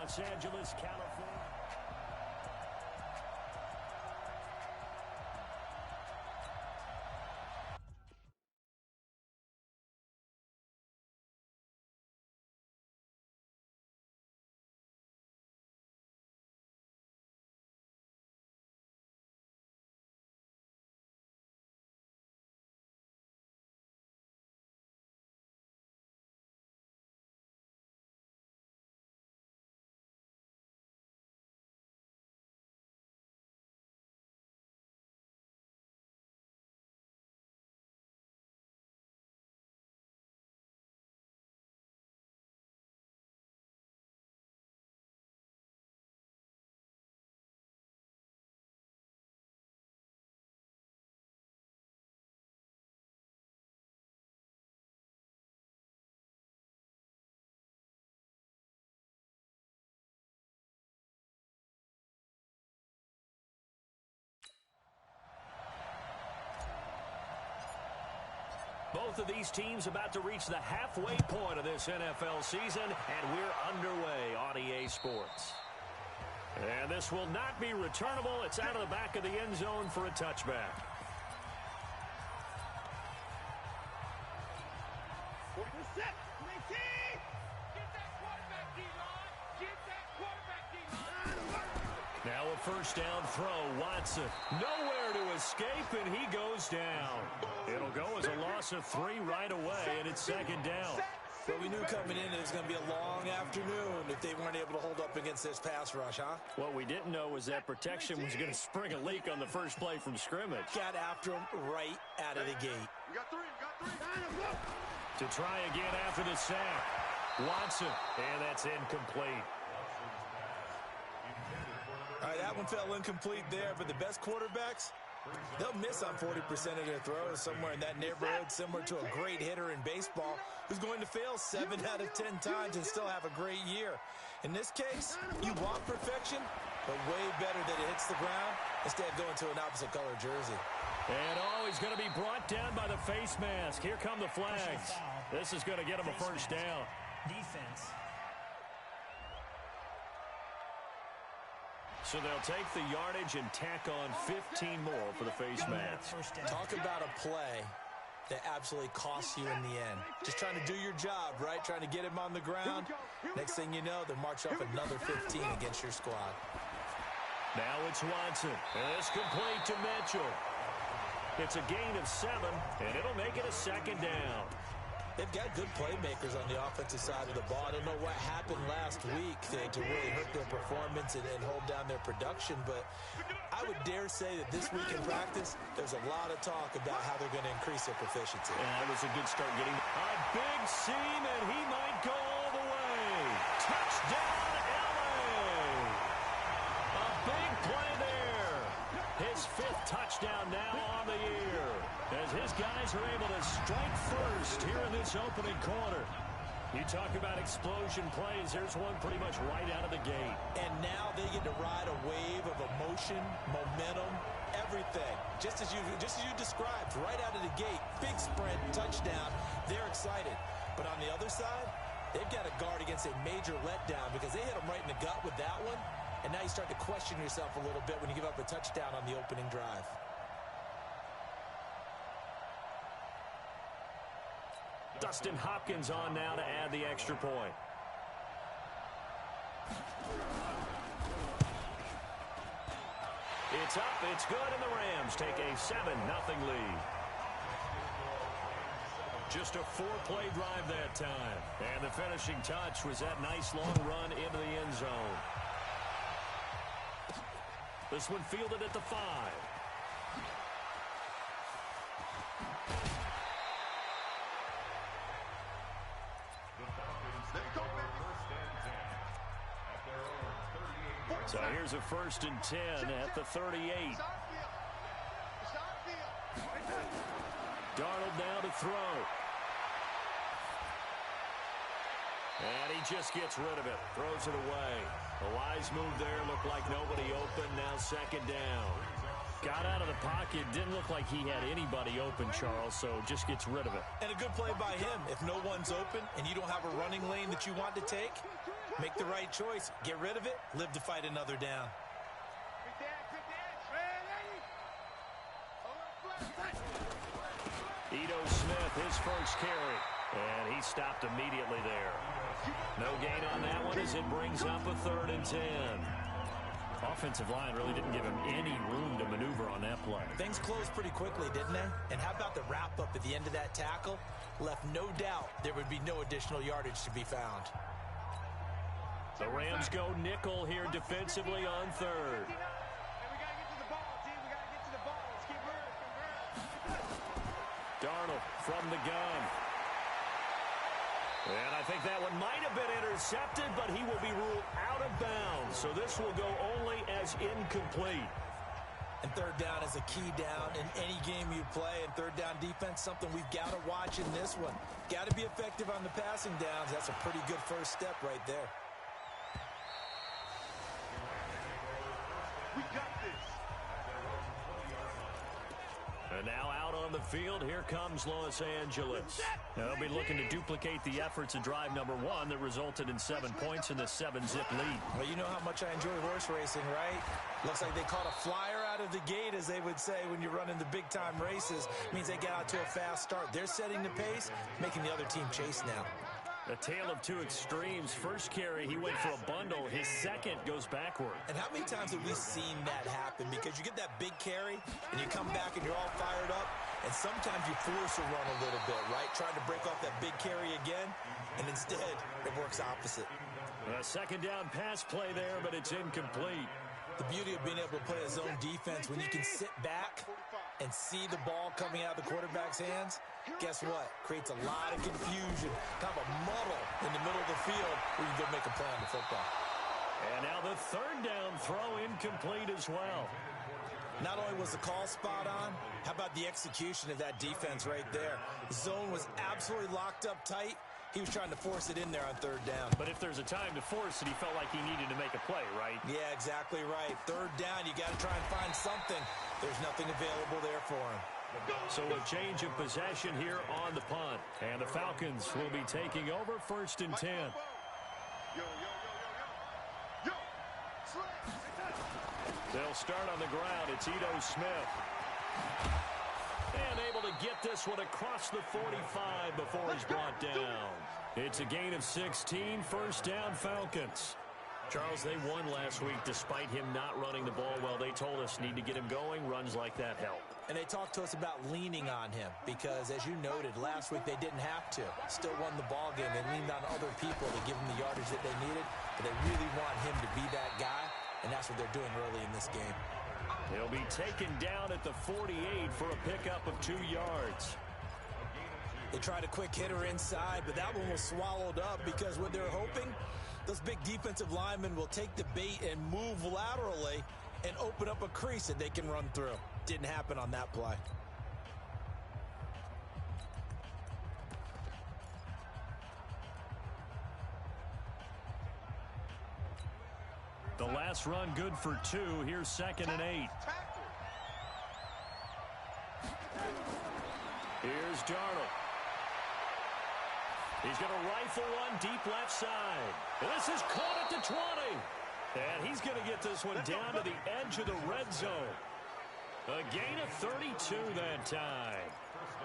Los Angeles, California. Both of these teams about to reach the halfway point of this NFL season, and we're underway on EA Sports. And this will not be returnable. It's out of the back of the end zone for a touchback. Now a first down throw. Watson nowhere to escape, and he goes down. It'll go as a loss of 3 right away, and it's second down. But we knew coming in it was going to be a long afternoon if they weren't able to hold up against this pass rush, huh? What we didn't know was that protection was going to spring a leak on the first play from scrimmage. Got after him right out of the gate. You got three. To try again after the sack. Watson, and that's incomplete. All right, that one fell incomplete there, but the best quarterbacks, they'll miss on 40% of their throws, somewhere in that neighborhood, similar to a great hitter in baseball who's going to fail 7 out of 10 times and still have a great year. In this case, you want perfection, but way better that it hits the ground instead of going to an opposite color jersey. And he's going to be brought down by the face mask. Here come the flags. This is going to get him a first down. Defense. So they'll take the yardage and tack on 15 more for the face mask. Talk about a play that absolutely costs you in the end. Just trying to do your job, right? Trying to get him on the ground. Next thing you know, they march off another 15 against your squad. Now it's Watson. And it's complete to Mitchell. It's a gain of 7, and it'll make it a second down. They've got good playmakers on the offensive side of the ball. I don't know what happened last week to really hurt their performance and hold down their production, but I would dare say that this week in practice, there's a lot of talk about how they're going to increase their proficiency. And that was a good start getting a big seam, and he might go all the way. Touchdown, LA! A big play there. His 5th touchdown now on the year, as his guys are able to strike first here in this opening quarter. You talk about explosion plays. There's one pretty much right out of the gate. And now they get to ride a wave of emotion, momentum, everything. Just as you described, right out of the gate, big sprint, touchdown. They're excited. But on the other side, they've got to guard against a major letdown because they hit them right in the gut with that one. And now you start to question yourself a little bit when you give up a touchdown on the opening drive. Dustin Hopkins on now to add the extra point. It's up, it's good, and the Rams take a 7-0 lead. Just a 4-play drive that time. And the finishing touch was that nice long run into the end zone. This one fielded at the 5. So here's a 1st and 10 at the 38. Darnold now to throw. And he just gets rid of it. Throws it away. A wise move there. Looked like nobody open. Now second down. Got out of the pocket. Didn't look like he had anybody open, Charles, so just gets rid of it. And a good play by him. If no one's open and you don't have a running lane that you want to take, make the right choice. Get rid of it. Live to fight another down. Ito Smith, his first carry. And he stopped immediately there. No gain on that one as it brings up a 3rd and 10. Offensive line really didn't give him any room to maneuver on that play. Things closed pretty quickly, didn't they? And how about the wrap-up at the end of that tackle? Left no doubt there would be no additional yardage to be found. The Rams go nickel here defensively on 3rd. Darnold from the gun. And I think that one might have been intercepted, but he will be ruled out of bounds. So this will go only as incomplete. And 3rd down is a key down in any game you play. And 3rd down defense, something we've got to watch in this one. Got to be effective on the passing downs. That's a pretty good first step right there. We got this. And now out on the field, here comes Los Angeles. They'll be looking to duplicate the efforts of drive number 1 that resulted in 7 points in the 7-zip lead. Well, you know how much I enjoy horse racing, right? Looks like they caught a flyer out of the gate, as they would say when you're running the big-time races. Means they got out to a fast start. They're setting the pace, making the other team chase now. A tale of two extremes. First carry, he went for a bundle. His second goes backward. And how many times have we seen that happen? Because you get that big carry, and you come back and you're all fired up, and sometimes you force a run a little bit, right? Trying to break off that big carry again, and instead it works opposite. A second down pass play there, but it's incomplete. The beauty of being able to play a zone defense, when you can sit back and see the ball coming out of the quarterback's hands, guess what? Creates a lot of confusion, kind of a muddle in the middle of the field where you go make a play on the football. And now the 3rd down throw incomplete as well. Not only was the call spot on, how about the execution of that defense right there? The zone was absolutely locked up tight. He was trying to force it in there on 3rd down. But if there's a time to force it, he felt like he needed to make a play, right? Yeah, exactly right. 3rd down, you got to try and find something. There's nothing available there for him. So a change of possession here on the punt. And the Falcons will be taking over 1st and 10. They'll start on the ground. It's Ito Smith. And able to get this one across the 45 before he's brought down. It's a gain of 16, 1st down Falcons. Charles, they won last week despite him not running the ball well. They told us need to get him going. Runs like that help. And they talked to us about leaning on him because, as you noted, last week they didn't have to. Still won the ball game. They leaned on other people to give him the yardage that they needed, but they really want him to be that guy, and that's what they're doing early in this game. He'll be taken down at the 48 for a pickup of 2 yards. They tried a quick hitter inside, but that one was swallowed up because what they're hoping, those big defensive linemen will take the bait and move laterally and open up a crease that they can run through. Didn't happen on that play. The last run good for 2. Here's 2nd and 8. Here's Darnold. He's going to rifle one deep left side. And this is caught at the 20. And he's going to get this one down to the edge of the red zone. A gain of 32 that time.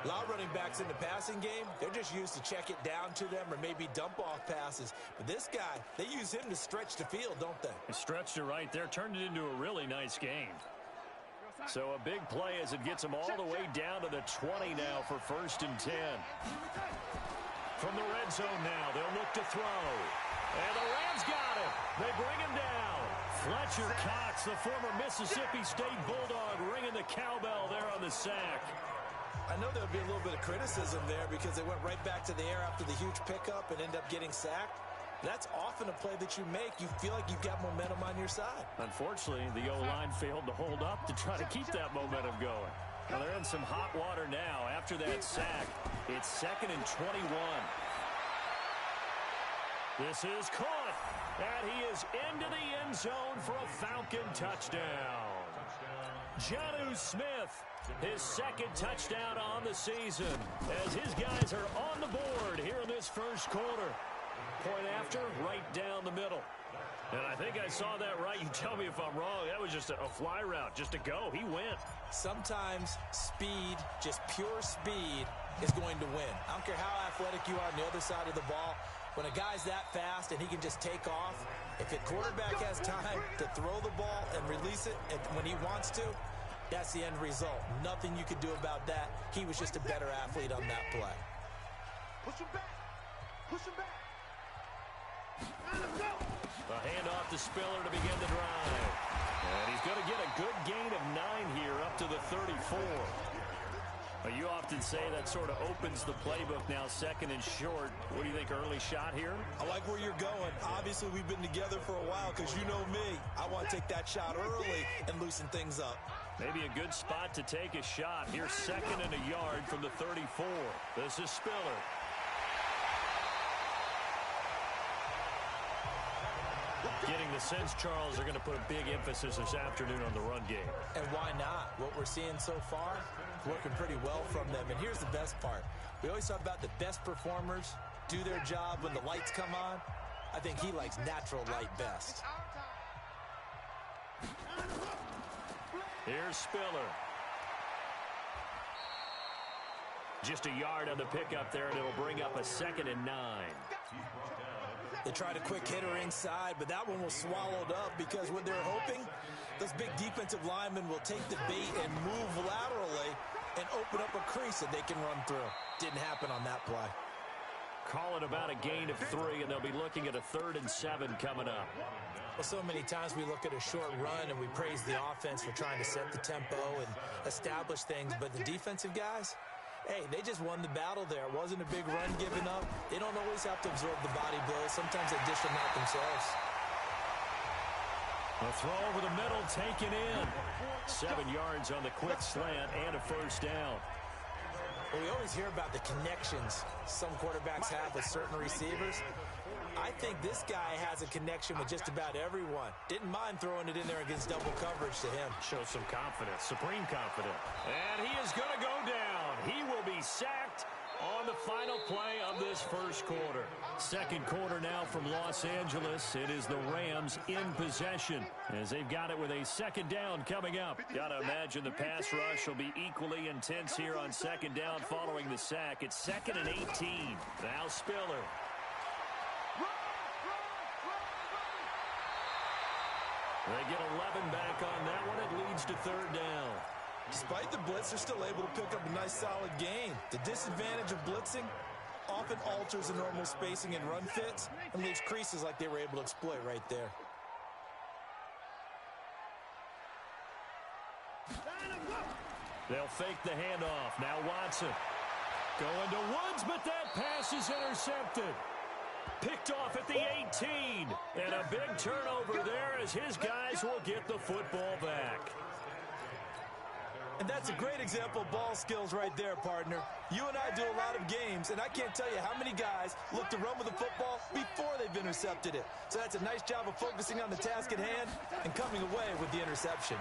A lot of running backs in the passing game, they're just used to check it down to them or maybe dump off passes. But this guy, they use him to stretch the field, don't they? He stretched it right there, turned it into a really nice game. So a big play as it gets him all the way down to the 20 now for 1st and 10. From the red zone now, they'll look to throw. And the Rams got him. They bring him down. Fletcher Cox, the former Mississippi State Bulldog, ringing the cowbell there on the sack. I know there'll be a little bit of criticism there because they went right back to the air after the huge pickup and end up getting sacked. That's often a play that you make. You feel like you've got momentum on your side. Unfortunately, the O-line failed to hold up to try to keep that momentum going. Well, they're in some hot water now after that sack. It's 2nd and 21. This is caught, and he is into the end zone for a Falcon touchdown. Jonnu Smith, his second touchdown on the season, as his guys are on the board here in this first quarter. Point after, right down the middle. And I think I saw that right. You tell me if I'm wrong. That was just a fly route, just to go. He went. Sometimes speed, just pure speed, is going to win. I don't care how athletic you are on the other side of the ball. When a guy's that fast and he can just take off, if the quarterback has time to throw the ball and release it when he wants to, that's the end result. Nothing you could do about that. He was just a better athlete on that play. Push him back. Push him back. A handoff to Spiller to begin the drive. And he's going to get a good gain of 9 here up to the 34. You often say that sort of opens the playbook now, second and short. What do you think, early shot here? I like where you're going. Obviously, we've been together for a while because you know me. I want to take that shot early and loosen things up. Maybe a good spot to take a shot. Here's second and a yard from the 34. This is Spiller. Getting the sense, Charles, they're going to put a big emphasis this afternoon on the run game. And why not? What we're seeing so far is working pretty well from them. And here's the best part. We always talk about the best performers do their job when the lights come on. I think he likes natural light best. Here's Spiller. Just a yard on the pickup there, and it'll bring up a 2nd and 9. They tried a quick hitter inside, but that one was swallowed up because what they're hoping, those big defensive linemen will take the bait and move laterally and open up a crease that they can run through. Didn't happen on that play. Call it about a gain of 3, and they'll be looking at a 3rd and 7 coming up. Well, so many times we look at a short run and we praise the offense for trying to set the tempo and establish things, but the defensive guys, hey, they just won the battle there. It wasn't a big run given up. They don't always have to absorb the body blows. Sometimes they dish them out themselves. A throw over the middle, taken in. 7 yards on the quick slant and a 1st down. Well, we always hear about the connections some quarterbacks have with certain receivers. I think this guy has a connection with just about everyone. Didn't mind throwing it in there against double coverage to him. Shows some confidence, supreme confidence. And he is going to go down. He will be sacked on the final play of this first quarter. Second quarter now from Los Angeles. It is the Rams in possession as they've got it with a 2nd down coming up. Got to imagine the pass rush will be equally intense here on 2nd down following the sack. It's 2nd and 18. Now Spiller. They get 11 back on that one. It leads to 3rd down. Despite the blitz, they're still able to pick up a nice solid gain. The disadvantage of blitzing often alters the normal spacing and run fits and leaves creases like they were able to exploit right there. They'll fake the handoff. Now Watson going to Woods, but that pass is intercepted. Picked off at the 18. And a big turnover there as his guys will get the football back. And that's a great example of ball skills right there, partner. You and I do a lot of games, and I can't tell you how many guys look to run with the football before they've intercepted it. So that's a nice job of focusing on the task at hand and coming away with the interception.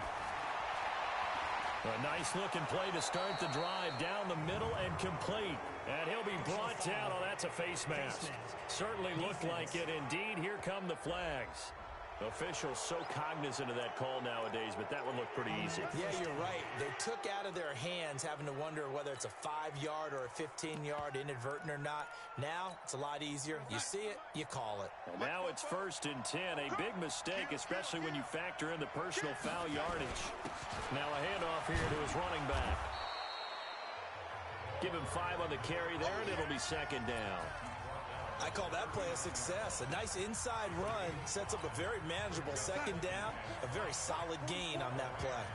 A nice-looking play to start the drive down the middle and complete. And he'll be brought down. Oh, that's a face mask. Certainly looked like it. Indeed, here come the flags. Officials so cognizant of that call nowadays, but that one looked pretty easy. Yeah, you're right. They took out of their hands having to wonder whether it's a 5-yard or a 15-yard inadvertent or not. Now, it's a lot easier. You see it, you call it. And now it's 1st and 10. A big mistake, especially when you factor in the personal foul yardage. Now a handoff here to his running back. Give him 5 on the carry there, and it'll be 2nd down. I call that play a success. A nice inside run sets up a very manageable 2nd down. A very solid gain on that play.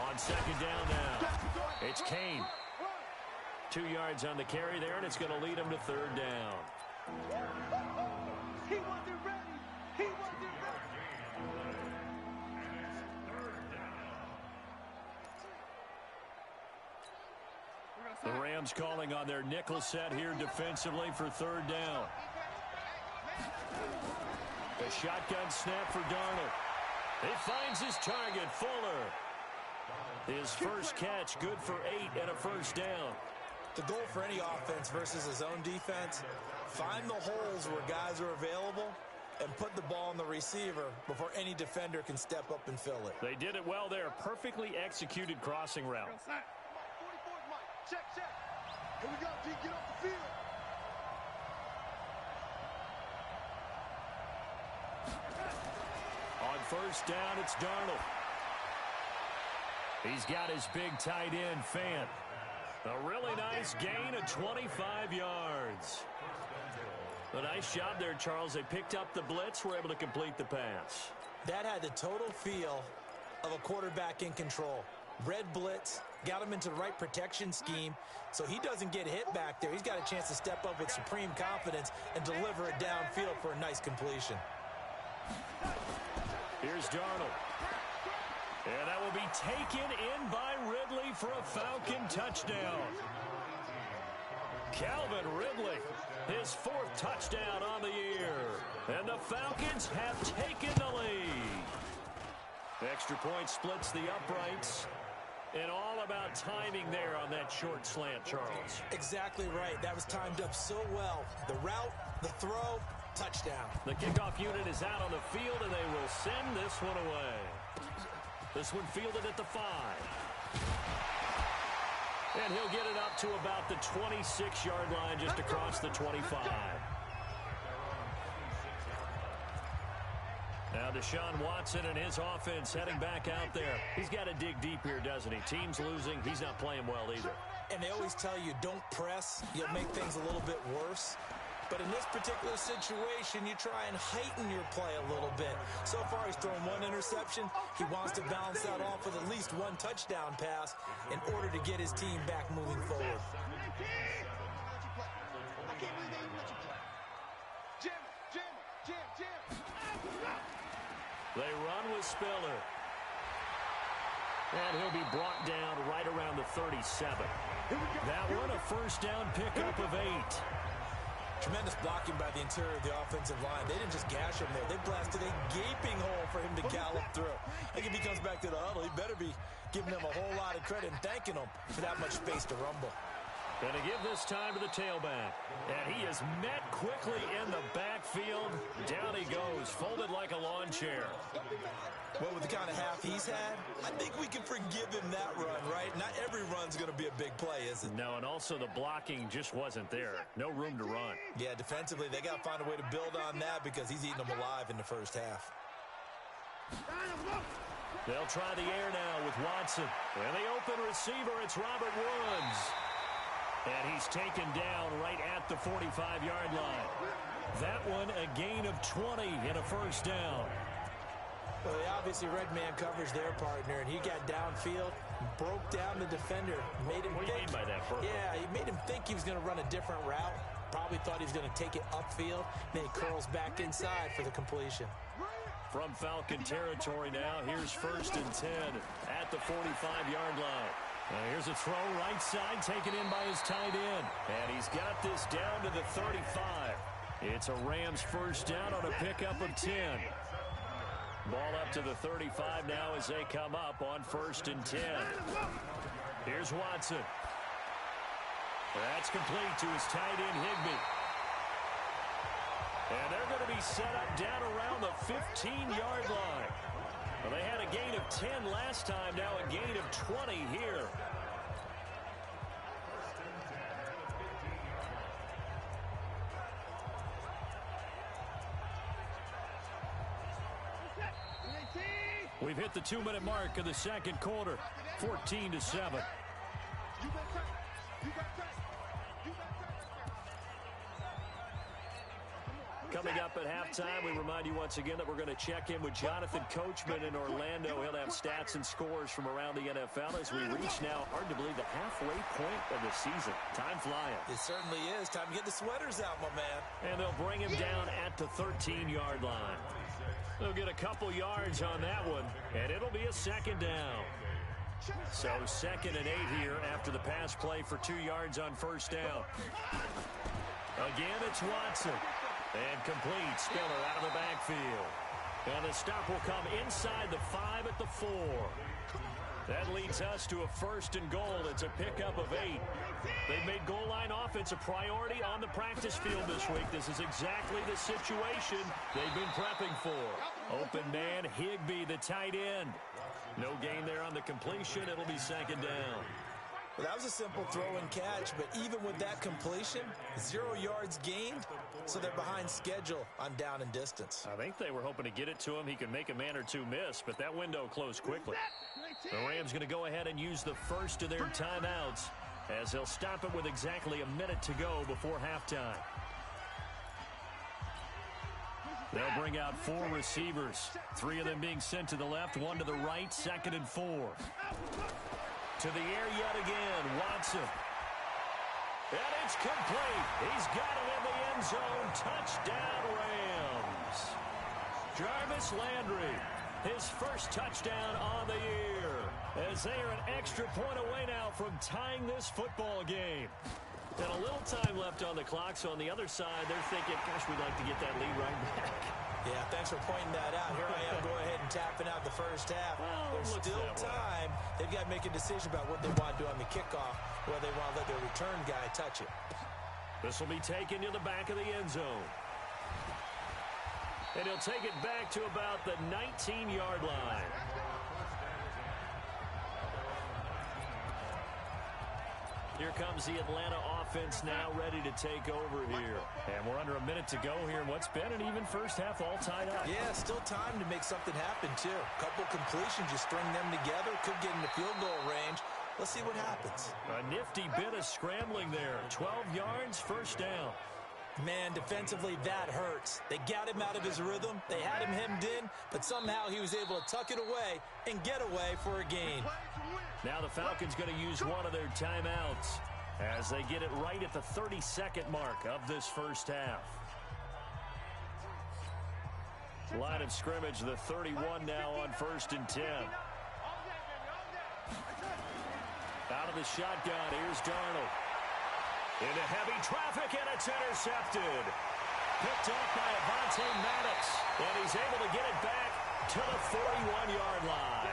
On 2nd down now, it's Kane. 2 yards on the carry there, and it's going to lead him to 3rd down. He wasn't ready. He wasn't ready. The Rams calling on their nickel set here defensively for 3rd down. A shotgun snap for Darnold. He finds his target, Fuller. His first catch, good for 8 and a first down. The goal for any offense versus his own defense, find the holes where guys are available and put the ball on the receiver before any defender can step up and fill it. They did it well there. Perfectly executed crossing route. 44's Mike. Check. Here we go, D. Get off the field. On first down, it's Darnold. He's got his big tight end, Fant. A really nice gain of 25 yards. A nice job there, Charles. They picked up the blitz, were able to complete the pass. That had the total feel of a quarterback in control. Red blitz, got him into the right protection scheme, so he doesn't get hit back there. He's got a chance to step up with supreme confidence and deliver it downfield for a nice completion. Here's Darnold. And that will be taken in by Ridley for a Falcon touchdown. Calvin Ridley, his 4th touchdown on the year. And the Falcons have taken the lead. Extra point splits the uprights. And all about timing there on that short slant, Charles. Exactly right. That was timed up so well. The route, the throw, touchdown. The kickoff unit is out on the field, and they will send this one away. This one fielded at the 5. And he'll get it up to about the 26-yard line, just across the 25. Now Deshaun Watson and his offense heading back out there. He's got to dig deep here, doesn't he? Team's losing. He's not playing well either. And they always tell you, don't press. You'll make things a little bit worse. But in this particular situation, you try and heighten your play a little bit. So far, he's thrown 1 interception. He wants to balance that off with at least 1 touchdown pass in order to get his team back moving forward. They run with Spiller. And he'll be brought down right around the 37. That one, a first down pickup of 8. Tremendous blocking by the interior of the offensive line. They didn't just gash him there. They blasted a gaping hole for him to gallop through. I think if he comes back to the huddle, he better be giving them a whole lot of credit and thanking them for that much space to rumble. Going to give this time to the tailback. And he is met quickly in the backfield. Down he goes, folded like a lawn chair. Well, with the kind of half he's had, I think we can forgive him that run, right? Not every run's going to be a big play, is it? No, and also the blocking just wasn't there. No room to run. Yeah, defensively, they got to find a way to build on that because he's eating them alive in the first half. They'll try the air now with Watson. And the open receiver, it's Robert Woods. And he's taken down right at the 45-yard line. That one, a gain of 20 and a first down. Well, they obviously red man covers their partner, and he got downfield, broke down the defender, made him What do you mean by that, Burke? Yeah, he made him think he was going to run a different route. Probably thought he was going to take it upfield. Then he curls back inside for the completion. From Falcon territory now, here's first and 10 at the 45-yard line. Now here's a throw right side, taken in by his tight end. And he's got this down to the 35. It's a Rams first down on a pickup of 10. Ball up to the 35 now as they come up on first and 10. Here's Watson. That's complete to his tight end, Higbee. And they're going to be set up down around the 15-yard line. Well, they had a gain of 10 last time, now a gain of 20 here. We've hit the 2-minute mark of the second quarter, 14-7. Coming up at halftime, we remind you once again that we're going to check in with Jonathan Coachman in Orlando. He'll have stats and scores from around the NFL as we reach now, hard to believe, the halfway point of the season. Time flying. It certainly is. Time to get the sweaters out, my man. And they'll bring him down at the 13-yard line. They'll get a couple yards on that one, and it'll be a second down. So 2nd and 8 here after the pass play for 2 yards on first down. Again, it's Watson. And complete. Spiller out of the backfield. And the stop will come inside the 5 at the 4. That leads us to a 1st and goal. It's a pickup of 8. They've made goal line offense a priority on the practice field this week. This is exactly the situation they've been prepping for. Open man, Higbee, the tight end. No gain there on the completion. It'll be 2nd down. Well, that was a simple throw and catch, but even with that completion, 0 yards gained, so they're behind schedule on down and distance. I think they were hoping to get it to him. He could make a man or two miss, but that window closed quickly. The Rams going to go ahead and use the first of their timeouts as they'll stop it with exactly a minute to go before halftime. They'll bring out 4 receivers, 3 of them being sent to the left, 1 to the right, 2nd and 4. To the air yet again, Watson. And it's complete. He's got it in the end zone. Touchdown, Rams. Jarvis Landry, his first touchdown on the year, as they are an extra point away now from tying this football game. And a little time left on the clock, so on the other side, they're thinking, gosh, we'd like to get that lead right back. Yeah, thanks for pointing that out. Here I am going ahead and tapping out the first half. Well, there's still time. They've got to make a decision about what they want to do on the kickoff, whether they want to let their return guy touch it. This will be taken to the back of the end zone. And he'll take it back to about the 19-yard line. Here comes the Atlanta offense now ready to take over here. And we're under a minute to go here in what's been an even first half all tied up. Yeah, still time to make something happen, too. Couple completions, you string them together, could get into field goal range. Let's see what happens. A nifty bit of scrambling there. 12 yards, 1st down. Man, defensively, that hurts. They got him out of his rhythm. They had him hemmed in, but somehow he was able to tuck it away and get away for a gain. Now the Falcons going to use 1 of their timeouts as they get it right at the 32nd mark of this first half. Line of scrimmage, the 31 now on 1st and 10. Out of the shotgun, here's Darnold. Into heavy traffic, and it's intercepted. Picked off by Avonte Maddox, and he's able to get it back to the 41-yard line.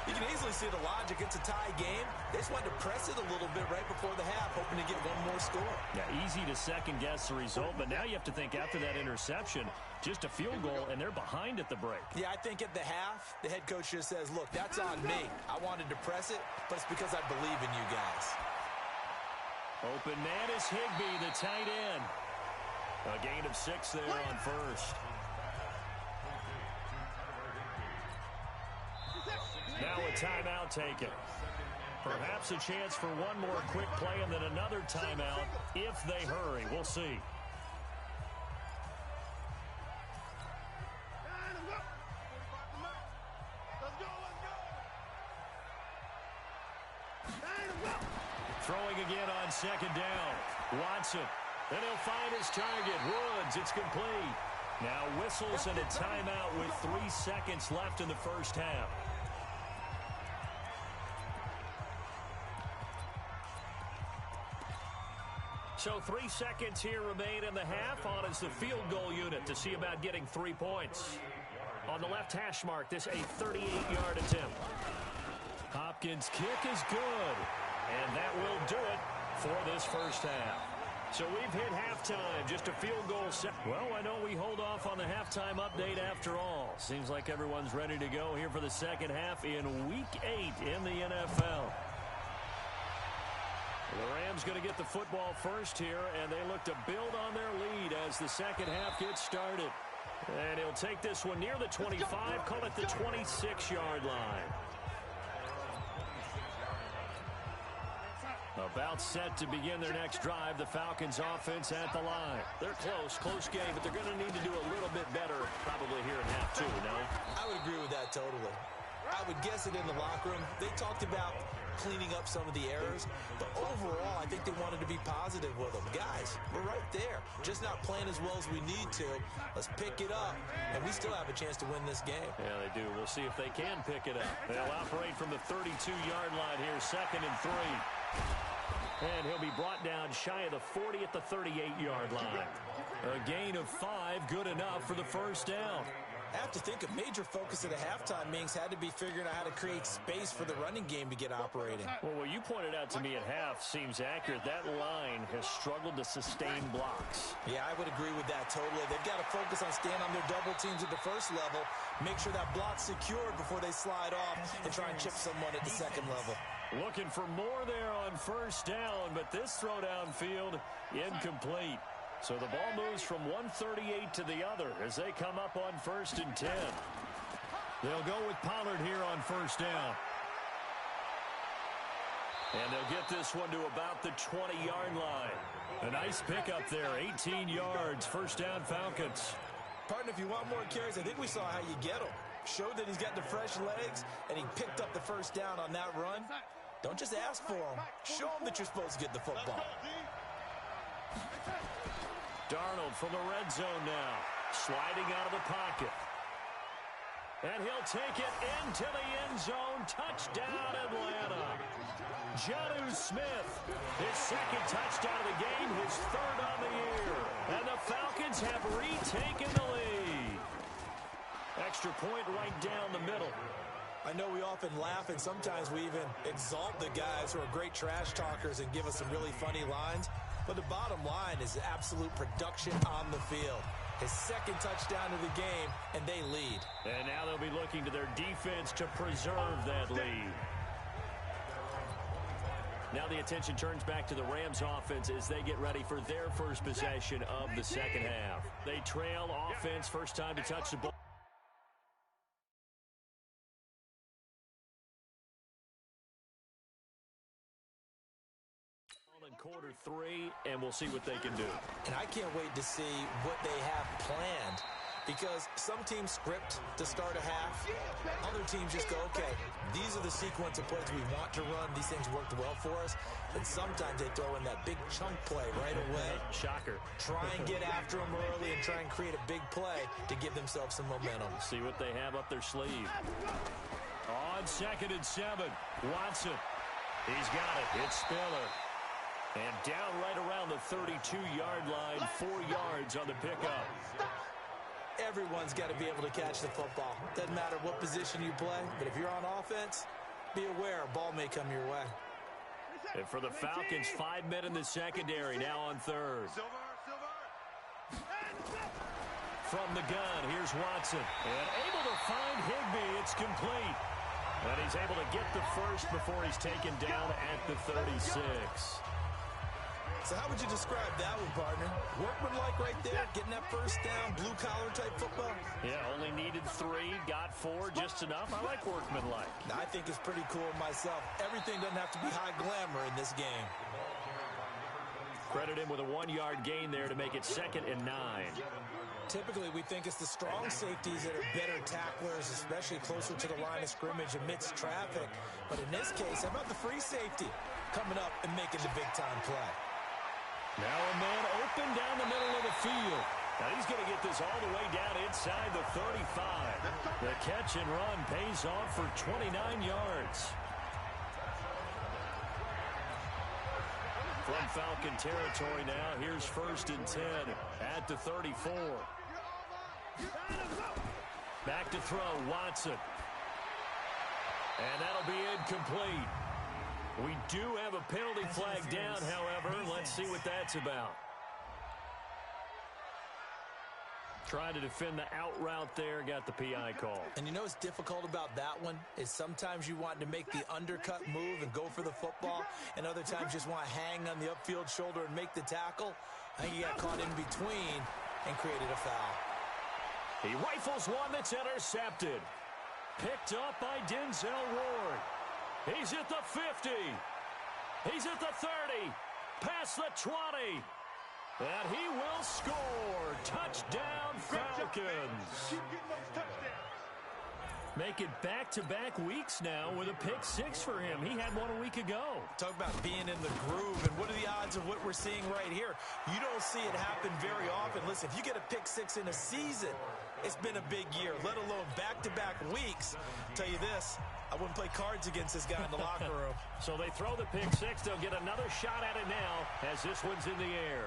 You can easily see the logic. It's a tie game. They just wanted to press it a little bit right before the half, hoping to get one more score. Yeah, easy to second-guess the result, but now you have to think after that interception, just a field goal, and they're behind at the break. Yeah, I think at the half, the head coach just says, look, that's on me. I wanted to press it, but it's because I believe in you guys. Open man is Higbee, the tight end. A gain of 6 there on 1st. Now a timeout taken. Perhaps a chance for one more quick play and then another timeout if they hurry. We'll see. Throwing again on 2nd down. Watson. Then he'll find his target. Woods. It's complete. Now whistles and a timeout with 3 seconds left in the first half. So 3 seconds here remain in the half. On is the field goal unit to see about getting 3 points. On the left hash mark, this a 38-yard attempt. Hopkins' kick is good. And that will do it for this first half. So we've hit halftime, just a field goal set. Well, why don't we hold off on the halftime update after all? Seems like everyone's ready to go here for the second half in Week 8 in the NFL. The Rams going to get the football first here, and they look to build on their lead as the second half gets started. And he'll take this one near the 25, call it the 26-yard line. About set to begin their next drive, the Falcons offense at the line. They're close game, but they're going to need to do a little bit better probably here in half 2, no? I would agree with that totally. I would guess it in the locker room. They talked about cleaning up some of the errors, but overall, I think they wanted to be positive with them. Guys, we're right there. Just not playing as well as we need to. Let's pick it up, and we still have a chance to win this game. Yeah, they do. We'll see if they can pick it up. They'll operate from the 32-yard line here, 2nd and 3. And he'll be brought down shy of the 40 at the 38-yard line. A gain of 5, good enough for the first down. I have to think a major focus at a halftime meetings had to be figuring out how to create space for the running game to get operating. Well, what you pointed out to me at half seems accurate. That line has struggled to sustain blocks. Yeah, I would agree with that totally. They've got to focus on staying on their double teams at the first level, make sure that block's secured before they slide off and try and chip someone at the second level. Looking for more there on first down, but this throw downfield incomplete. So the ball moves from 138 to the other as they come up on 1st and 10. They'll go with Pollard here on first down. And they'll get this one to about the 20-yard line. A nice pickup there, 18 yards, first down Falcons. Partner, if you want more carries, I think we saw how you get them. Showed that he's got the fresh legs, and he picked up the first down on that run. Don't just ask for them. Show them that you're supposed to get the football. Darnold from the red zone now, sliding out of the pocket. And he'll take it into the end zone. Touchdown, Atlanta. Jonnu Smith, his second touchdown of the game, his third on the year. And the Falcons have retaken the lead. Extra point right down the middle. I know we often laugh, and sometimes we even exalt the guys who are great trash talkers and give us some really funny lines. But the bottom line is absolute production on the field. His second touchdown of the game, and they lead. And now they'll be looking to their defense to preserve that lead. Now the attention turns back to the Rams offense as they get ready for their first possession of the second half. They trail offense, first time to touch the ball. Quarter 3, and we'll see what they can do. And I can't wait to see what they have planned, because some teams script to start a half. Other teams just go, okay, these are the sequence of plays we want to run. These things worked well for us. And sometimes they throw in that big chunk play right away. Shocker. Try and get after them early and try and create a big play to give themselves some momentum. See what they have up their sleeve. On 2nd and 7, Watson. He's got it. It's Spiller. And down right around the 32-yard line, 4 yards on the pickup. Everyone's got to be able to catch the football. Doesn't matter what position you play, but if you're on offense, be aware a ball may come your way. And for the Falcons, 5 men in the secondary, now on 3rd. From the gun, here's Watson. And able to find Higbee. It's complete. And he's able to get the first before he's taken down at the 36. So how would you describe that one, partner? Workmanlike right there, getting that first down, blue-collar type football? Yeah, only needed 3, got 4, just enough. I like workmanlike. I think it's pretty cool myself. Everything doesn't have to be high glamour in this game. Credit him with a 1-yard gain there to make it 2nd and 9. Typically, we think it's the strong safeties that are better tacklers, especially closer to the line of scrimmage amidst traffic. But in this case, how about the free safety coming up and making the big-time play? Now a man open down the middle of the field. Now he's going to get this all the way down inside the 35. The catch and run pays off for 29 yards. From Falcon territory now, here's 1st and 10 at the 34. Back to throw, Watson. And that'll be incomplete. We do have a penalty flag down, however. Let's see what that's about. Trying to defend the out route there, got the PI call. And you know what's difficult about that one is sometimes you want to make the undercut move and go for the football, and other times just want to hang on the upfield shoulder and make the tackle. I think he got caught in between and created a foul. He rifles one that's intercepted. Picked up by Denzel Ward. He's at the 50. He's at the 30. Past the 20. And he will score. Touchdown, Falcons. Make it back-to-back weeks now with a pick 6 for him. He had one a week ago. Talk about being in the groove, and what are the odds of what we're seeing right here? You don't see it happen very often. Listen, if you get a pick 6 in a season, it's been a big year, let alone back-to-back weeks. I'll tell you this, I wouldn't play cards against this guy in the locker room. So they throw the pick 6. They'll get another shot at it now as this one's in the air.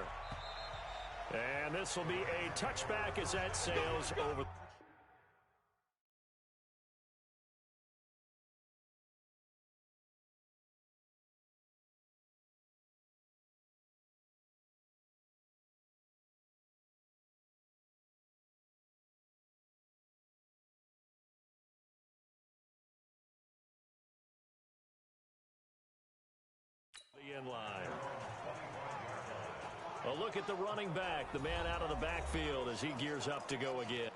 And this will be a touchback as that sails over. in line. A look at the running back, the man out of the backfield as he gears up to go again.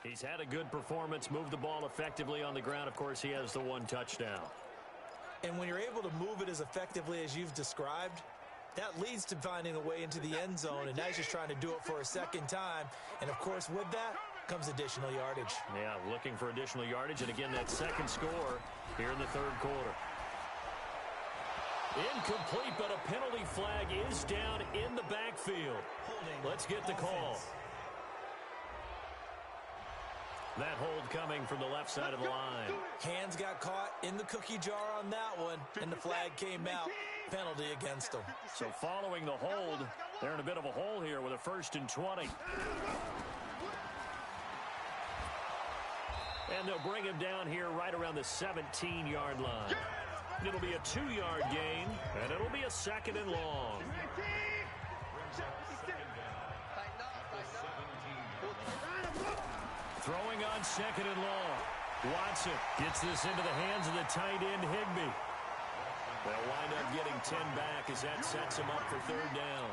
He's had a good performance, moved the ball effectively on the ground. Of course, he has the one touchdown. And when you're able to move it as effectively as you've described, that leads to finding a way into the end zone, and now he's just trying to do it for a second time. And, of course, with that comes additional yardage. Yeah, looking for additional yardage, and again, that second score here in the third quarter. Incomplete, but a penalty flag is down in the backfield. Let's get the call. That hold coming from the left side of the line. Hands got caught in the cookie jar on that one, and the flag came out. Penalty against them. So following the hold, they're in a bit of a hole here with a 1st and 20. And they'll bring him down here right around the 17-yard line. It'll be a 2-yard gain, and it'll be a 2nd and long. Throwing on 2nd and long. Watson gets this into the hands of the tight end, Higbee. They'll wind up getting 10 back as that sets them up for 3rd down.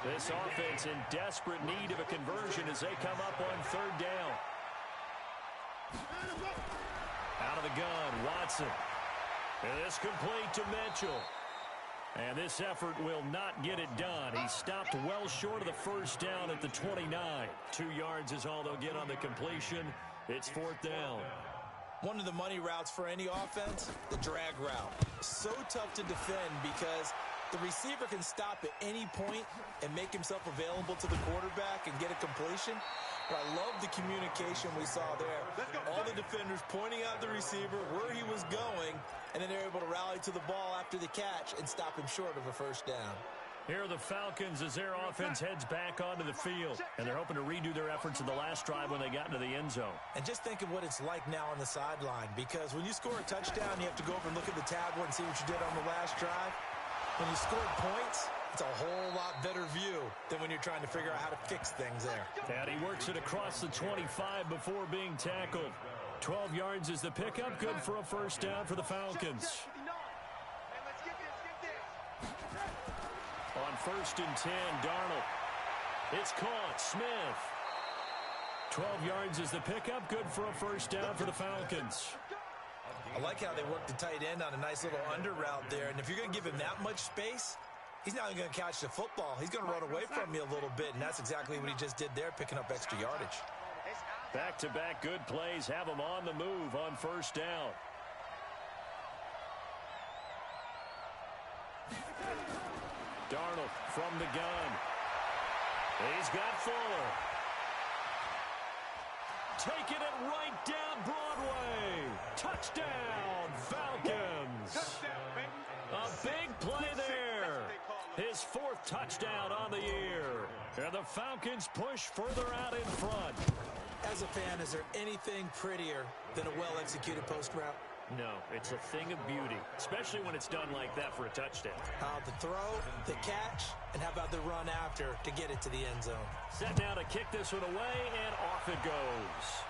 This offense in desperate need of a conversion as they come up on 3rd down. Out of the gun, Watson. And this complete to Mitchell. And this effort will not get it done. He stopped well short of the 1st down at the 29. 2 yards is all they'll get on the completion. It's 4th down. One of the money routes for any offense, the drag route. So tough to defend because the receiver can stop at any point and make himself available to the quarterback and get a completion. But I love the communication we saw there. All the defenders pointing out the receiver, where he was going, and then they're able to rally to the ball after the catch and stop him short of a 1st down. Here are the Falcons as their offense heads back onto the field. And they're hoping to redo their efforts in the last drive when they got into the end zone. And just think of what it's like now on the sideline. Because when you score a touchdown, you have to go over and look at the tablet and see what you did on the last drive. When you scored points, it's a whole lot better view than when you're trying to figure out how to fix things there. And he works it across the 25 before being tackled. 12 yards is the pickup. Good for a 1st down for the Falcons. On 1st and 10, Darnold. It's caught. Smith. 12 yards is the pickup. Good for a 1st down for the Falcons. I like how they work the tight end on a nice little under route there. And if you're going to give him that much space, he's not even going to catch the football. He's going to run away from you a little bit, and that's exactly what he just did there, picking up extra yardage. Back-to-back good plays have him on the move on 1st down. Darnold from the gun. He's got Fuller. Taking it right down Broadway. Touchdown, Falcons. A big play there. His 4th touchdown on the year. And the Falcons push further out in front. As a fan, is there anything prettier than a well-executed post route? No, it's a thing of beauty, especially when it's done like that for a touchdown. How the throw, the catch, and how about the run after to get it to the end zone? Set now to kick this one away, and off it goes.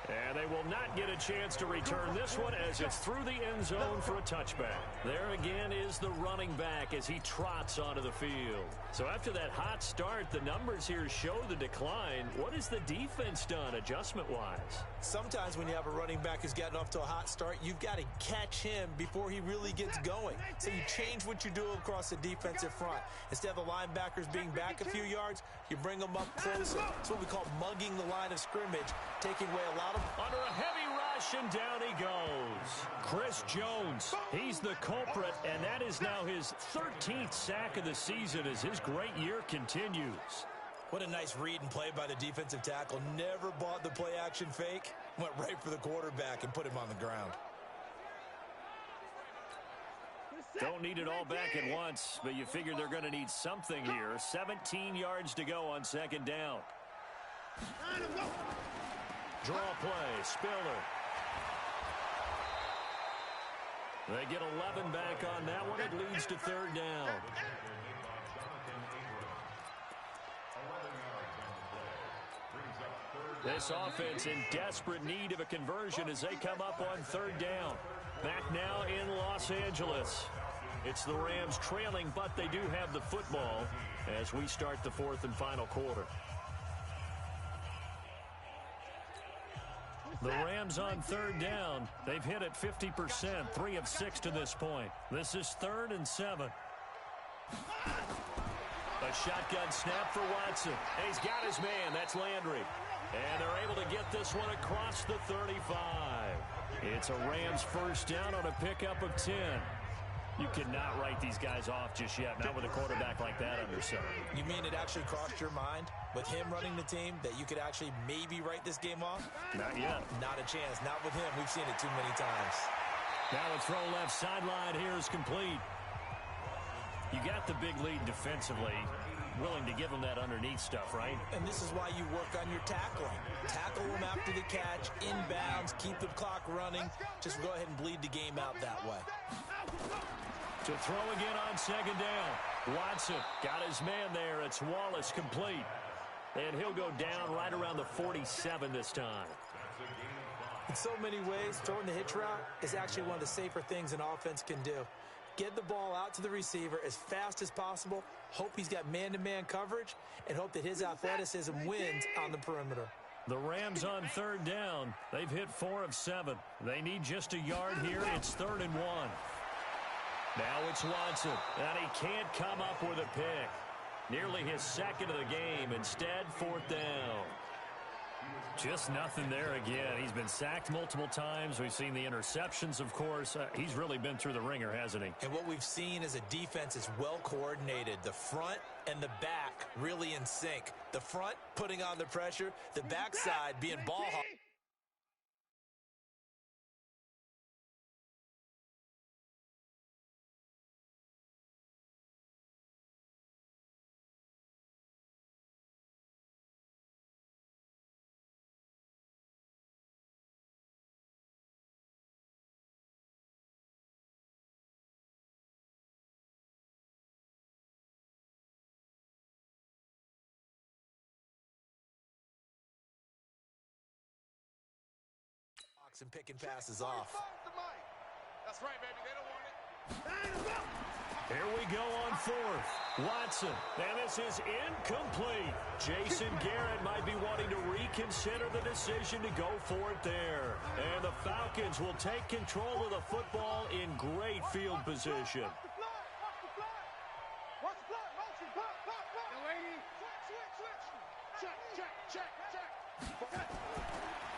And they will not get a chance to return this one as it's through the end zone for a touchback. There again is the running back as he trots onto the field. So after that hot start, the numbers here show the decline. What has the defense done adjustment-wise? Sometimes when you have a running back who's gotten off to a hot start, you've got to catch him before he really gets going. So you change what you do across the defensive front. Instead of the linebackers being back a few yards, you bring them up closer. It's what we call mugging the line of scrimmage, taking away a lot of... Under a heavy rush, and down he goes. Chris Jones, he's the culprit, and that is now his 13th sack of the season as his great year continues. What a nice read and play by the defensive tackle. Never bought the play-action fake. Went right for the quarterback and put him on the ground. Don't need it all back at once, but you figure they're going to need something here. 17 yards to go on 2nd down. Draw play, Spiller. They get 11 back on that one. It leads to 3rd down. This offense in desperate need of a conversion as they come up on third down. Back now in Los Angeles. It's the Rams trailing, but they do have the football as we start the fourth and final quarter. The Rams on third down. They've hit it 50%, 3 of 6 to this point. This is 3rd and 7. A shotgun snap for Watson. And he's got his man. That's Landry. And they're able to get this one across the 35. It's a Rams first down on a pickup of 10. You cannot write these guys off just yet, not with a quarterback like that under center. You mean it actually crossed your mind with him running the team that you could actually maybe write this game off? Not yet. Not a chance. Not with him. We've seen it too many times. Now a throw left sideline here is complete. You got the big lead defensively. Willing to give them that underneath stuff, right? And this is why you work on your tackling. Tackle them after the catch, inbounds, keep the clock running. Just go ahead and bleed the game out that way. To throw again on second down. Watson got his man there. It's Wallace complete. And he'll go down right around the 47 this time. In so many ways, throwing the hitch route is actually one of the safer things an offense can do. Get the ball out to the receiver as fast as possible, hope he's got man-to-man coverage, and hope that his athleticism wins on the perimeter. The Rams on third down. They've hit 4 of 7. They need just a yard here. It's 3rd and 1. Now it's Watson, and he can't come up with a pick. Nearly his second of the game. Instead, 4th down. Just nothing there again. He's been sacked multiple times. We've seen the interceptions, of course. He's really been through the ringer, hasn't he? And what we've seen is a defense that's well coordinated. The front and the back really in sync. The front putting on the pressure, the backside being ball hawk. And picking passes off. That's right, baby. They don't want it. Here we go on 4th. Watson. And this is incomplete. Jason Garrett might be wanting to reconsider the decision to go for it there. And the Falcons will take control of the football in great field position.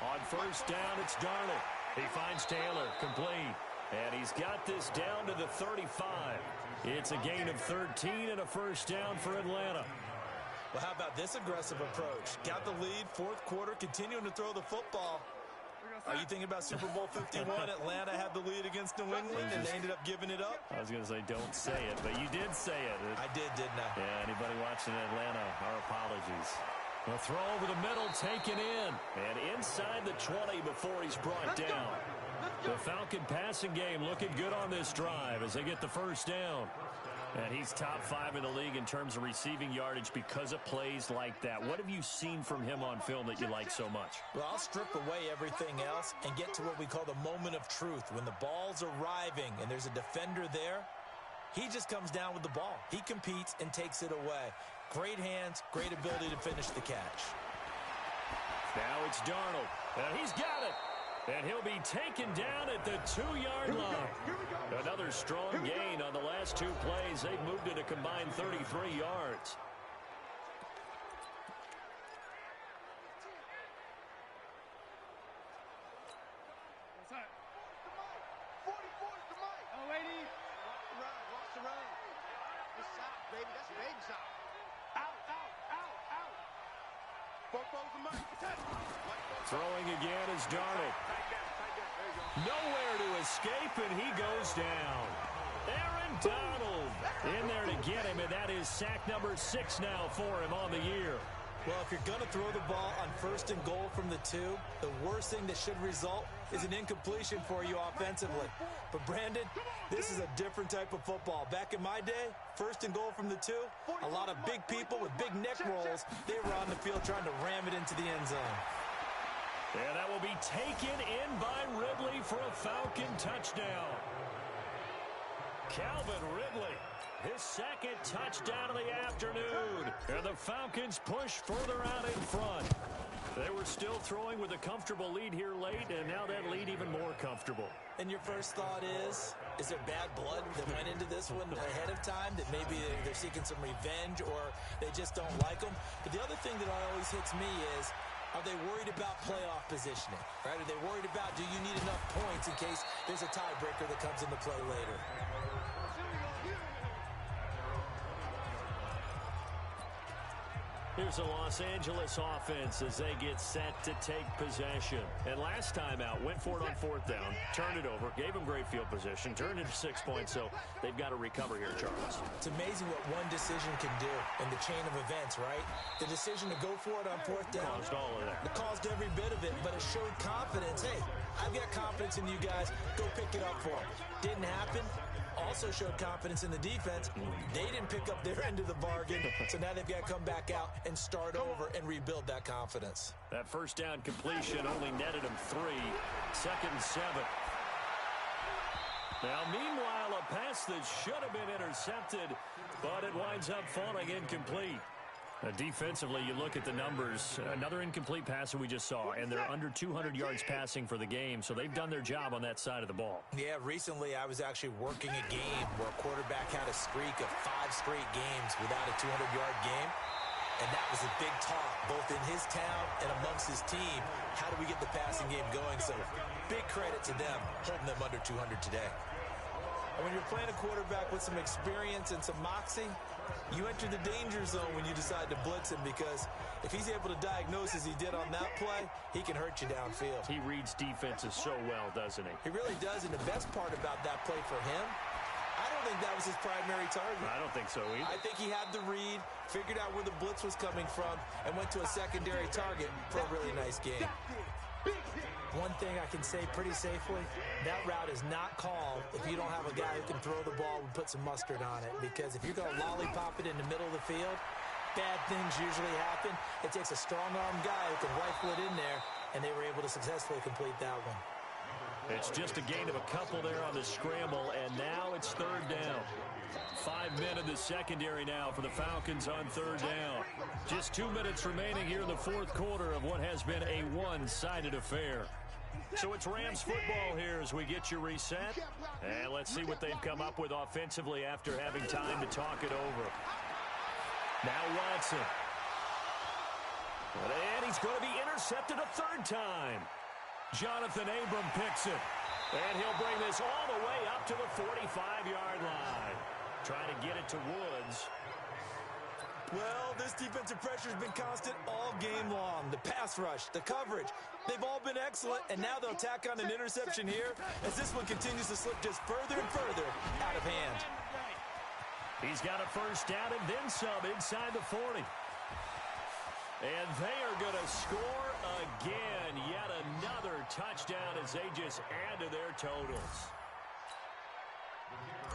On first down, it's Darnold. He finds Taylor, complete. And he's got this down to the 35. It's a gain of 13 and a first down for Atlanta. Well, how about this aggressive approach? Got the lead, 4th quarter, continuing to throw the football. Are you thinking about Super Bowl 51? Atlanta had the lead against New England, and they ended up giving it up? I was going to say don't say it, but you did say it. I did, didn't I? Yeah, anybody watching Atlanta, our apologies. A throw over the middle, taken in. And inside the 20 before he's brought down. The Falcon passing game looking good on this drive as they get the first down. And he's top 5 in the league in terms of receiving yardage because of plays like that. What have you seen from him on film that you like so much? Well, I'll strip away everything else and get to what we call the moment of truth. When the ball's arriving and there's a defender there, he just comes down with the ball. He competes and takes it away. Great hands, great ability to finish the catch. Now it's Darnold, and he's got it. And he'll be taken down at the 2-yard line. Another strong gain on the last 2 plays. They've moved it a combined 33 yards. What's that? 44 is the mic. Oh, lady. Watch the run. It's out, baby. That's baby shot. Out. Four's the mic. Throwing again is Darnold. Nowhere to escape, and he goes down. Aaron Donald in there to get him, and that is sack number 6 now for him on the year. Well, if you're going to throw the ball on 1st and goal from the 2, the worst thing that should result is an incompletion for you offensively. But, Brandon, this is a different type of football. Back in my day, 1st and goal from the 2, a lot of big people with big neck rolls, they were on the field trying to ram it into the end zone. And that will be taken in by Ridley for a Falcon touchdown. Calvin Ridley, his second touchdown of the afternoon. And the Falcons push further out in front. They were still throwing with a comfortable lead here late, and now that lead even more comfortable. And your first thought is there bad blood that went into this one ahead of time, that maybe they're seeking some revenge or they just don't like them? But the other thing that always hits me is, are they worried about playoff positioning? Right? Are they worried about, do you need enough points in case there's a tiebreaker that comes into play later? Here's the Los Angeles offense as they get set to take possession. And last time out, went for it on fourth down, turned it over, gave them great field position, turned it to 6 points, so they've got to recover here, Charles. It's amazing what one decision can do in the chain of events, right? The decision to go for it on fourth down. Caused all of that. It caused every bit of it, but it showed confidence. Hey, I've got confidence in you guys. Go pick it up for them. Didn't happen. Also showed confidence in the defense. They didn't pick up their end of the bargain, so now they've got to come back out and start over and rebuild that confidence. That first down completion only netted them 3. 2nd and 7. Now, meanwhile, a pass that should have been intercepted, but it winds up falling incomplete. Defensively, you look at the numbers. Another incomplete pass that we just saw, and they're under 200 yards passing for the game, so they've done their job on that side of the ball. Yeah, recently I was actually working a game where a quarterback had a streak of 5 straight games without a 200-yard game, and that was a big talk, both in his town and amongst his team. How do we get the passing game going? So big credit to them, holding them under 200 today. And when you're playing a quarterback with some experience and some moxie, you enter the danger zone when you decide to blitz him, because if he's able to diagnose as he did on that play, he can hurt you downfield. He reads defenses so well, doesn't he? He really does, and the best part about that play for him, I don't think that was his primary target. I don't think so either. I think he had the read, figured out where the blitz was coming from, and went to a secondary target for a really nice game. One thing I can say pretty safely, that route is not called if you don't have a guy who can throw the ball and put some mustard on it. Because if you're going to lollipop it in the middle of the field, bad things usually happen. It takes a strong-arm guy who can rifle it in there, and they were able to successfully complete that one. It's just a gain of a couple there on the scramble, and now it's 3rd down. 5 men in the secondary now for the Falcons on 3rd down. Just 2 minutes remaining here in the 4th quarter of what has been a one-sided affair. So it's Rams football here as we get you reset. And let's see what they've come up with offensively after having time to talk it over. Now Watson. And he's going to be intercepted a 3rd time. Jonathan Abram picks it. And he'll bring this all the way up to the 45-yard line. Trying to get it to Woods. Well, this defensive pressure has been constant all game long. The pass rush, the coverage, they've all been excellent, and now they'll tack on an interception here as this one continues to slip just further and further out of hand. He's got a first down and then some inside the 40. And they are going to score again. Yet another touchdown as they just add to their totals.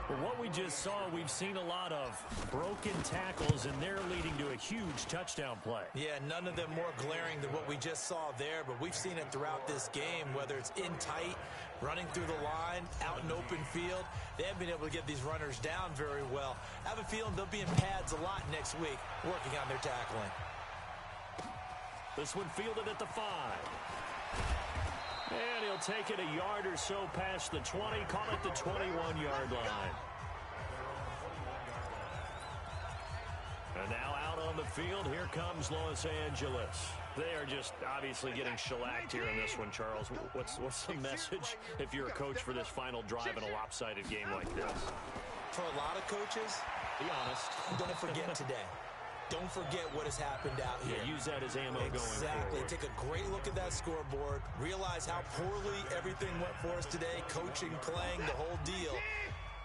Well, what we just saw, we've seen a lot of broken tackles, and they're leading to a huge touchdown play. Yeah, none of them more glaring than what we just saw there, but we've seen it throughout this game, whether it's in tight, running through the line, out in open field. They haven't been able to get these runners down very well. I have a feeling they'll be in pads a lot next week, working on their tackling. This one fielded at the 5. And he'll take it a yard or so past the 20, call it the 21-yard line. And now out on the field, here comes Los Angeles. They are just obviously getting shellacked here in this one, Charles. What's the message if you're a coach for this final drive in a lopsided game like this? For a lot of coaches, be honest, don't forget today. Don't forget what has happened out here. Yeah, use that as ammo going forward. Exactly. Take a great look at that scoreboard. Realize how poorly everything went for us today. Coaching, playing, the whole deal.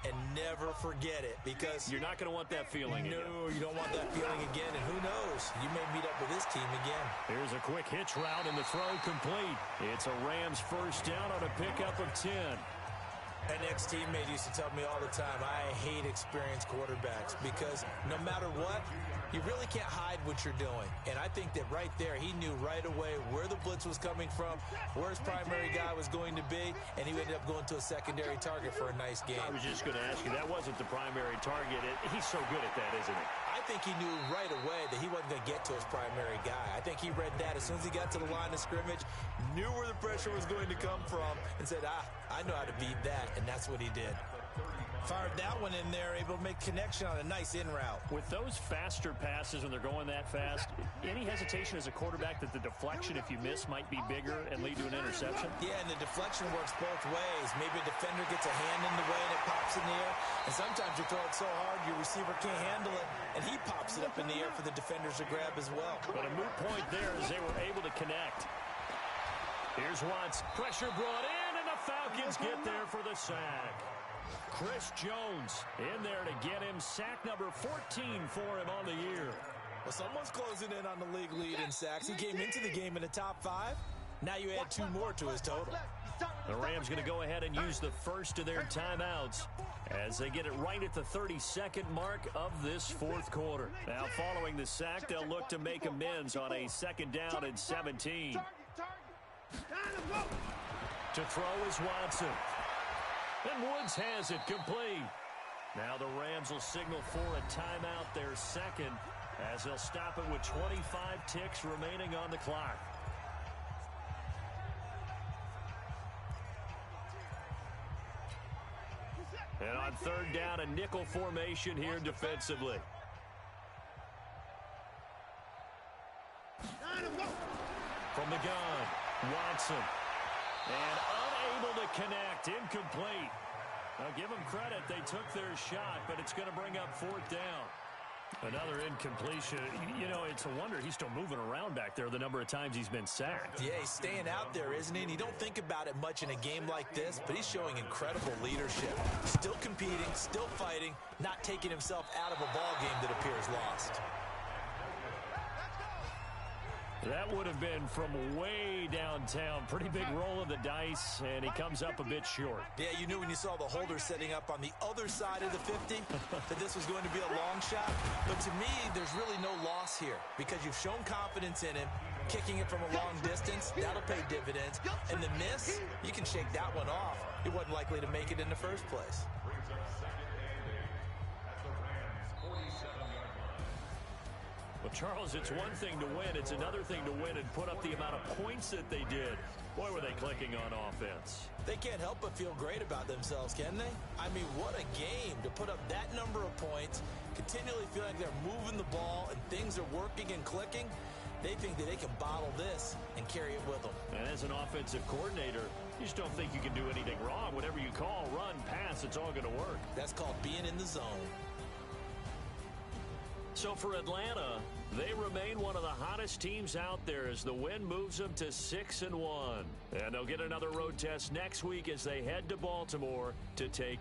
And never forget it, because you're not going to want that feeling again. No, you don't want that feeling again. And who knows? You may meet up with this team again. Here's a quick hitch route and the throw complete. It's a Rams first down on a pickup of 10. An ex-teammate used to tell me all the time, I hate experienced quarterbacks, because no matter what, You really can't hide what you're doing. And I think that right there, he knew right away where the blitz was coming from, where his primary guy was going to be, and he ended up going to a secondary target for a nice game. I was just going to ask you, that wasn't the primary target. He's so good at that, isn't he? I think he knew right away that he wasn't going to get to his primary guy. I think he read that as soon as he got to the line of scrimmage, knew where the pressure was going to come from, and said, I know how to beat that, and that's what he did. Fired that one in there, able to make connection on a nice in route. With those faster passes when they're going that fast, any hesitation as a quarterback that the deflection, if you miss, might be bigger and lead to an interception? Yeah, and the deflection works both ways. Maybe a defender gets a hand in the way and it pops in the air. And sometimes you throw it so hard your receiver can't handle it, and he pops it up in the air for the defenders to grab as well. But a moot point there as they were able to connect. Here's Watts. Pressure brought in, and the Falcons get there for the sack. Chris Jones in there to get him sack number 14 for him on the year. Well, someone's closing in on the league lead in sacks. He came into the game in the top 5. Now you add 2 more to his total. The Rams going to go ahead and use the first of their timeouts as they get it right at the 32nd mark of this fourth quarter. Now, following the sack, they'll look to make amends on a 2nd down and 17. To throw is Watson. And Woods has it complete. Now the Rams will signal for a timeout, their second, as they'll stop it with 25 ticks remaining on the clock. And on 3rd down, a nickel formation here defensively. From the gun, Watson. And unable to connect, incomplete. Now give them credit, they took their shot, but it's going to bring up 4th down. Another incompletion. You know, it's a wonder he's still moving around back there the number of times he's been sacked. Yeah, he's staying out there, isn't he? And you don't think about it much in a game like this, but he's showing incredible leadership. Still competing, still fighting, not taking himself out of a ball game that appears lost. That would have been from way downtown. Pretty big roll of the dice, and he comes up a bit short. Yeah, you knew when you saw the holder setting up on the other side of the 50 that this was going to be a long shot. But to me, there's really no loss here because you've shown confidence in him. Kicking it from a long distance, that'll pay dividends. And the miss, you can shake that one off. He wasn't likely to make it in the first place. Well, Charles, it's one thing to win. It's another thing to win and put up the amount of points that they did. Boy, were they clicking on offense. They can't help but feel great about themselves, can they? I mean, what a game to put up that number of points, continually feel like they're moving the ball and things are working and clicking. They think that they can bottle this and carry it with them. And as an offensive coordinator, you just don't think you can do anything wrong. Whatever you call, run, pass, it's all going to work. That's called being in the zone. So for Atlanta, they remain one of the hottest teams out there as the win moves them to 6-1. And they'll get another road test next week as they head to Baltimore to take